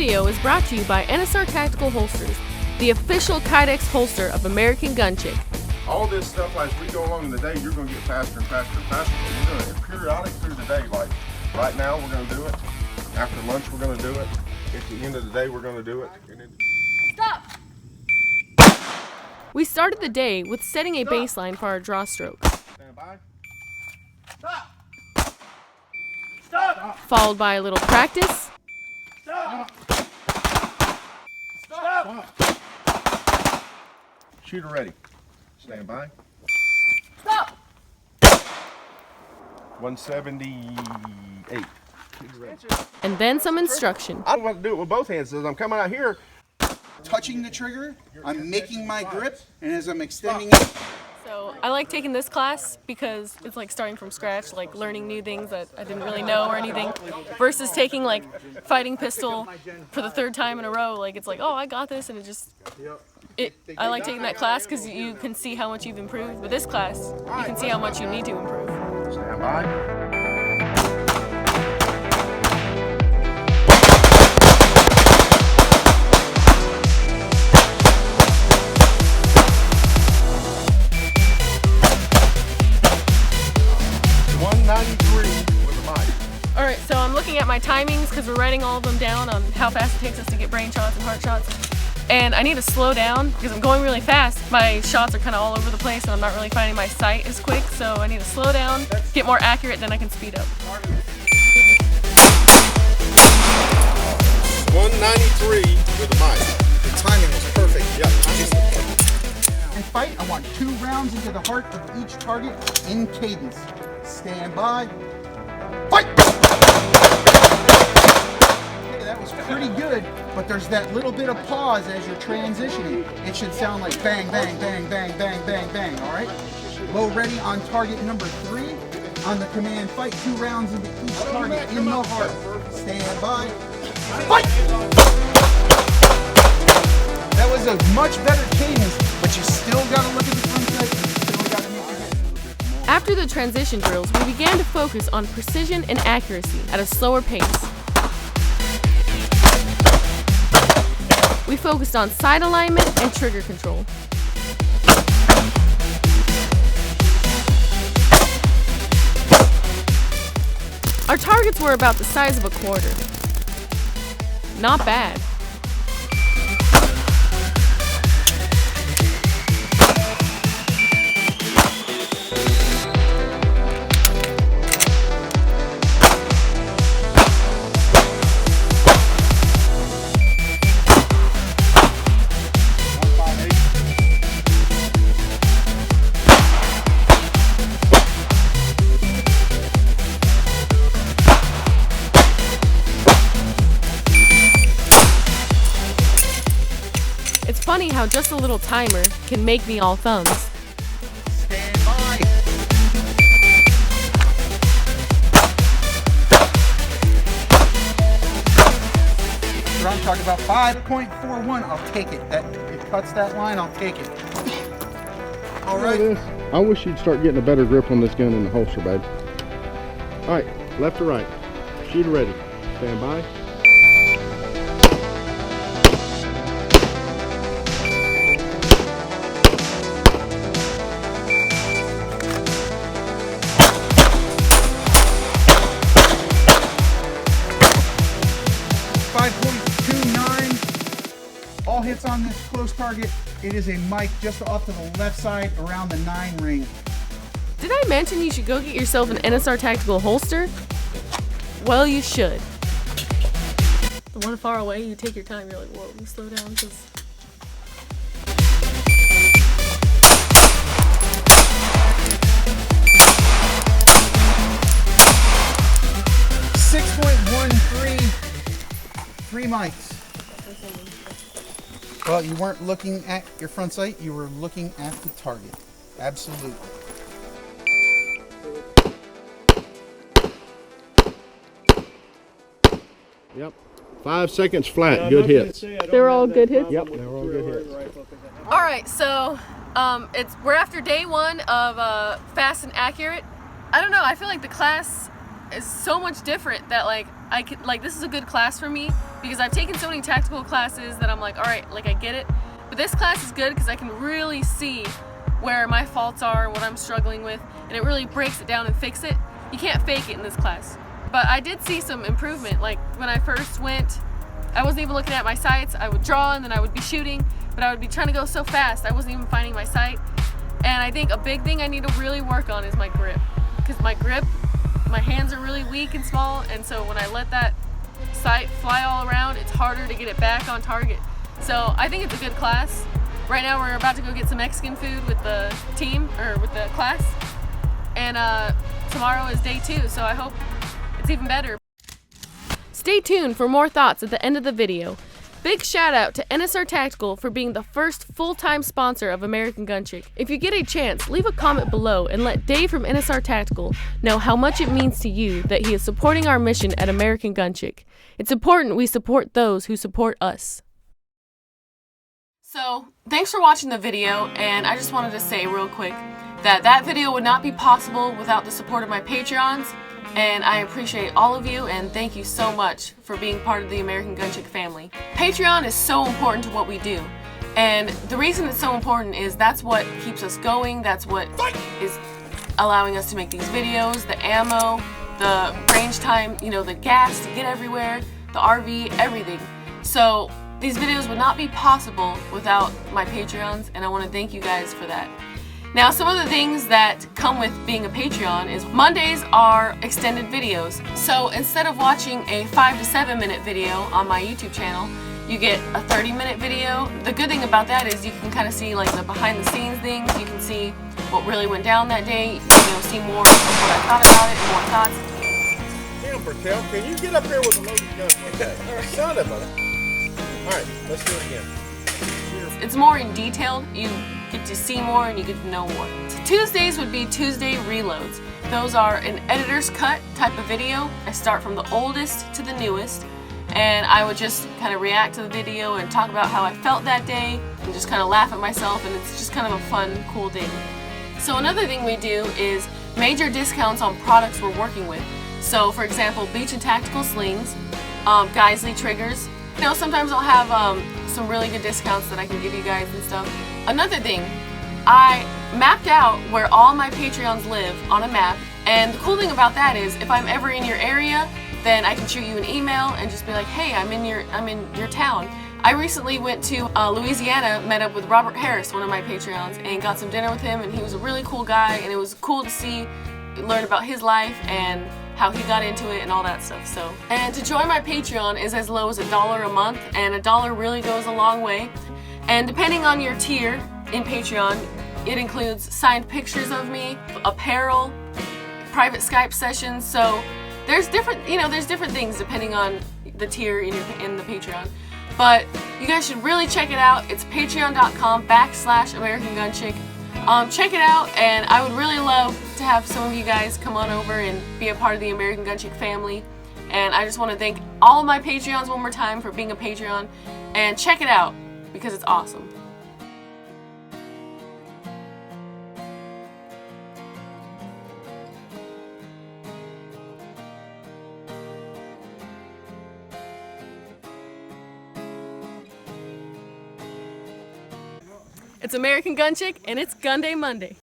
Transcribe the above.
video is brought to you by NSR Tactical Holsters, the official Kydex holster of American Gun Chic. All this stuff, as we go along in the day, you're going to get faster and faster and faster. But you're going to periodic through the day. Like right now, we're going to do it. After lunch, we're going to do it. At the end of the day, we're going to do it. Stop! We started the day with setting a baseline for our draw stroke. Stand by. Stop! Stop! Followed by a little practice. Stop! Stop! Shooter ready. Stand by. Stop! 178. Shooter ready. And then some instruction. I want to do it with both hands. As I'm coming out here, touching the trigger, I'm making my grip, and as I'm extending it. So I like taking this class because it's like starting from scratch, like learning new things that I didn't really know or anything, versus taking like fighting pistol for the third time in a row. Like it's like, oh, I got this, and I like taking that class because you can see how much you've improved. But this class, you can see how much you need to improve. stand by. Alright, so I'm looking at my timings because we're writing all of them down on how fast it takes us to get brain shots and heart shots. And I need to slow down because I'm going really fast. My shots are kind of all over the place and I'm not really finding my sight as quick, so I need to slow down, get more accurate, then I can speed up. 193 with the mic. The timing was perfect. Yep. And fight, I want 2 rounds into the heart of each target in cadence. Stand by. Fight! Okay, that was pretty good, but there's that little bit of pause as you're transitioning. It should sound like bang, bang, bang, bang, bang, bang, bang, all right? Low ready on target number 3. On the command, fight 2 rounds into each target in the heart. Stand by. Fight! That was a much better cadence, but you still gotta look at the front sight. You still gotta make your head. After the transition drills, we began to focus on precision and accuracy at a slower pace. We focused on sight alignment and trigger control. Our targets were about the size of a quarter. Not bad. It's funny how just a little timer can make me all thumbs. Stand by. What I'm talking about, 5.41. I'll take it. It cuts that line. I'll take it. All right. I wish you'd start getting a better grip on this gun in the holster, babe. All right, left to right. Shooter ready. Stand by. All hits on this close target. It is a mic just off to the left side around the 9 ring. Did I mention you should go get yourself an NSR Tactical holster? Well, you should. The one far away, you take your time. You're like, whoa, you slow down because... Three mics. Well, you weren't looking at your front sight, you were looking at the target. Absolutely. Yep. 5 seconds flat. Good hits. They're all good hits? Yep, they're all good hits. All right, so we're after day 1 of fast and accurate. I don't know, I feel like the class is so much different that like this is a good class for me because I've taken so many tactical classes that I'm like, all right, like I get it. But this class is good because I can really see where my faults are, what I'm struggling with, and it really breaks it down and fix it. You can't fake it in this class. But I did see some improvement. Like when I first went, I wasn't even looking at my sights. I would draw and then I would be shooting, but I would be trying to go so fast I wasn't even finding my sight. And I think a big thing I need to really work on is my grip. Because my grip, my hands are really weak and small, and so when I let that sight fly all around, it's harder to get it back on target. So I think it's a good class. Right now we're about to go get some Mexican food with the team, or with the class. And tomorrow is day 2, so I hope it's even better. Stay tuned for more thoughts at the end of the video. Big shout out to NSR Tactical for being the first full-time sponsor of American Gun Chic. If you get a chance, leave a comment below and let Dave from NSR Tactical know how much it means to you that he is supporting our mission at American Gun Chic. It's important we support those who support us. So, thanks for watching the video, and I just wanted to say real quick that that video would not be possible without the support of my Patreons, and I appreciate all of you, and thank you so much for being part of the American Gun Chic family. Patreon is so important to what we do, and the reason it's so important is that's what keeps us going, that's what is allowing us to make these videos, the ammo, the range time, you know, the gas to get everywhere, the RV, everything. So these videos would not be possible without my Patreons, and I want to thank you guys for that. Now, some of the things that come with being a Patreon is Mondays are extended videos. So instead of watching a 5 to 7 minute video on my YouTube channel, you get a 30-minute video. The good thing about that is you can kind of see like the behind the scenes things. You can see what really went down that day. You know, see more of what I thought about it and more thoughts. Damn, Bertel, can you get up there with a loaded gun? Okay. Son of a... All right, let's do it again. It's more in detail. You get to see more and you get to know more. So Tuesdays would be Tuesday reloads. Those are an editor's cut type of video. I start from the oldest to the newest, and I would just kind of react to the video and talk about how I felt that day and just kind of laugh at myself, and it's just kind of a fun, cool thing. So another thing we do is major discounts on products we're working with. So for example, Beachin Tactical Slings, Geisley triggers. You know, sometimes I'll have some really good discounts that I can give you guys and stuff. Another thing, I mapped out where all my Patreons live on a map, and the cool thing about that is if I'm ever in your area, then I can shoot you an email and just be like, hey, I'm in your town. I recently went to Louisiana, met up with Robert Harris, one of my Patreons, and got some dinner with him, and he was a really cool guy, and it was cool to learn about his life and how he got into it and all that stuff. So, and to join my Patreon is as low as $1 a month, and $1 really goes a long way. And depending on your tier in Patreon, it includes signed pictures of me, apparel, private Skype sessions. So there's different things depending on the tier in the Patreon. But you guys should really check it out. It's patreon.com/American Gun Chic. Check it out, and I would really love to have some of you guys come on over and be a part of the American Gun Chic family. And I just want to thank all of my Patreons one more time for being a Patreon, and check it out because it's awesome. It's American Gun Chic, and it's Gun Day Monday.